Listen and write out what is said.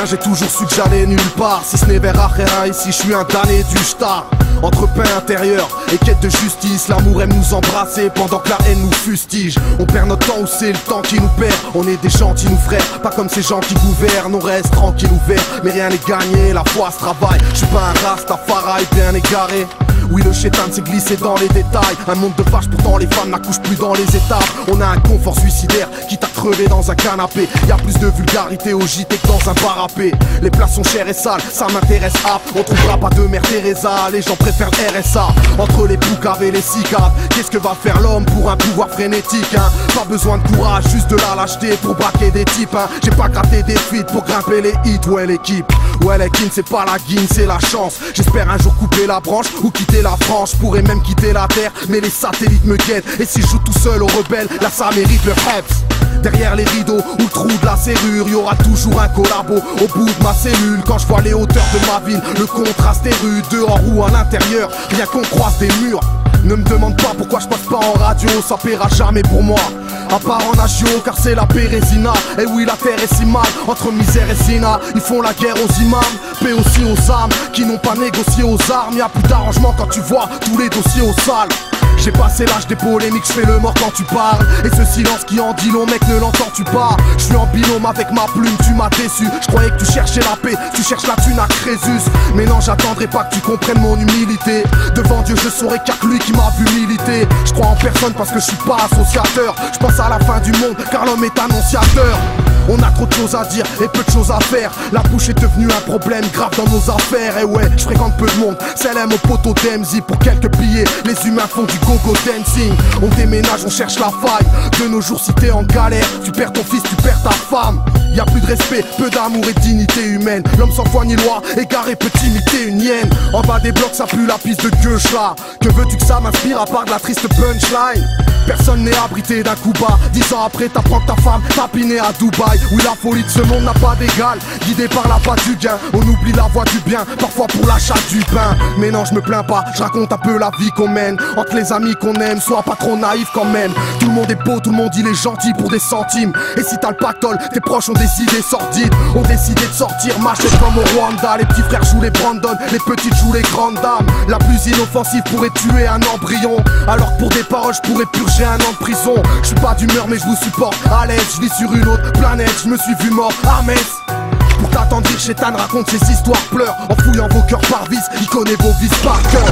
rien, j'ai toujours su que j'allais nulle part. Si ce n'est vers Akhera, ici je suis un damné du shtar. Entre paix intérieure et quête de justice, l'amour aime nous embrasser pendant que la haine nous fustige. On perd notre temps ou c'est le temps qui nous perd. On est des gentils nous frères, pas comme ces gens qui gouvernent. On reste tranquille ouvert, mais rien n'est gagné, la foi se travaille. Je suis pas un rastafari bien égaré. Oui, le chétan s'est glissé dans les détails. Un monde de vaches, pourtant les femmes n'accouchent plus dans les étapes. On a un confort suicidaire qui t'a crevé dans un canapé. Y'a plus de vulgarité au JT que dans un bar à paix. Les places sont chères et sales, ça m'intéresse pas. On trouvera pas de mère Teresa, les gens préfèrent le RSA. Entre les poucaves et les cicaves, qu'est-ce que va faire l'homme pour un pouvoir frénétique, hein? Pas besoin de courage, juste de la lâcheté pour braquer des types, hein? J'ai pas gratté des feats pour grimper les hits. Ouais l'équipe, ouais les kins, c'est pas la guine, c'est la chance. J'espère un jour couper la branche ou quitter la France. Je pourrais même quitter la terre, mais les satellites me guettent. Et si je joue tout seul aux rebelles, là ça mérite le reps. Derrière les rideaux ou le trou de la serrure, y aura toujours un collabo au bout de ma cellule. Quand je vois les hauteurs de ma ville, le contraste est rude. Dehors ou à l'intérieur, rien qu'on croise des murs. Ne me demande pas pourquoi je passe pas en radio, ça paiera jamais pour moi. À part en agio, car c'est la Pérésina. Et oui, la terre est si mal, entre misère et sina. Ils font la guerre aux imams, paix aussi aux âmes qui n'ont pas négocié aux armes. Y'a plus d'arrangement quand tu vois tous les dossiers au sale. J'ai passé l'âge des polémiques, je fais le mort quand tu parles. Et ce silence qui en dit long, mec, ne l'entends-tu pas? Je suis en binôme avec ma plume, tu m'as déçu. Je croyais que tu cherchais la paix, tu cherches la thune à Crésus. Mais non, j'attendrai pas que tu comprennes mon humilité. Devant Dieu, je saurai qu'il y a que lui qui m'a vu militer. Je crois en personne parce que je suis pas associateur. Je pense à la fin du monde, car l'homme est annonciateur. On a trop de choses à dire et peu de choses à faire. La bouche est devenue un problème grave dans nos affaires. Et ouais, je fréquente peu de monde, c'est l'aime au poteau d'Emzy. Pour quelques billets, les humains font du go-go dancing. On déménage, on cherche la faille. De nos jours, si t'es en galère, tu perds ton fils, tu perds ta femme. Y'a plus de respect, peu d'amour et de dignité humaine. L'homme sans foi ni loi, égaré peut imiter une hyène. En bas des blocs, ça pue la piste de gauche là. Que veux-tu que ça m'inspire à part de la triste punchline? Personne n'est abrité d'un coup bas. 10 ans après, t'apprends que ta femme tapinée à Dubaï. Oui, la folie de ce monde n'a pas d'égal. Guidé par la voie du gain, on oublie la voie du bien, parfois pour l'achat du pain. Mais non, je me plains pas, je raconte un peu la vie qu'on mène. Entre les amis qu'on aime, sois pas trop naïf quand même. Tout le monde est beau, tout le monde il est gentil pour des centimes. Et si t'as le pactole, tes proches ont des idées sordides. Ont décidé de sortir, marcher comme au Rwanda. Les petits frères jouent les Brandon, les petites jouent les grandes dames. La plus inoffensive pourrait tuer un embryon, alors que pour des paroles je pourrais purger un an de prison. Je suis pas d'humeur mais je vous supporte à l'aise. Je vis sur une autre planète, je me suis vu mort à Metz. Pour t'attendrir, Chétan raconte ses histoires, pleure en fouillant vos cœurs par vice. Il connaît vos vices par cœur.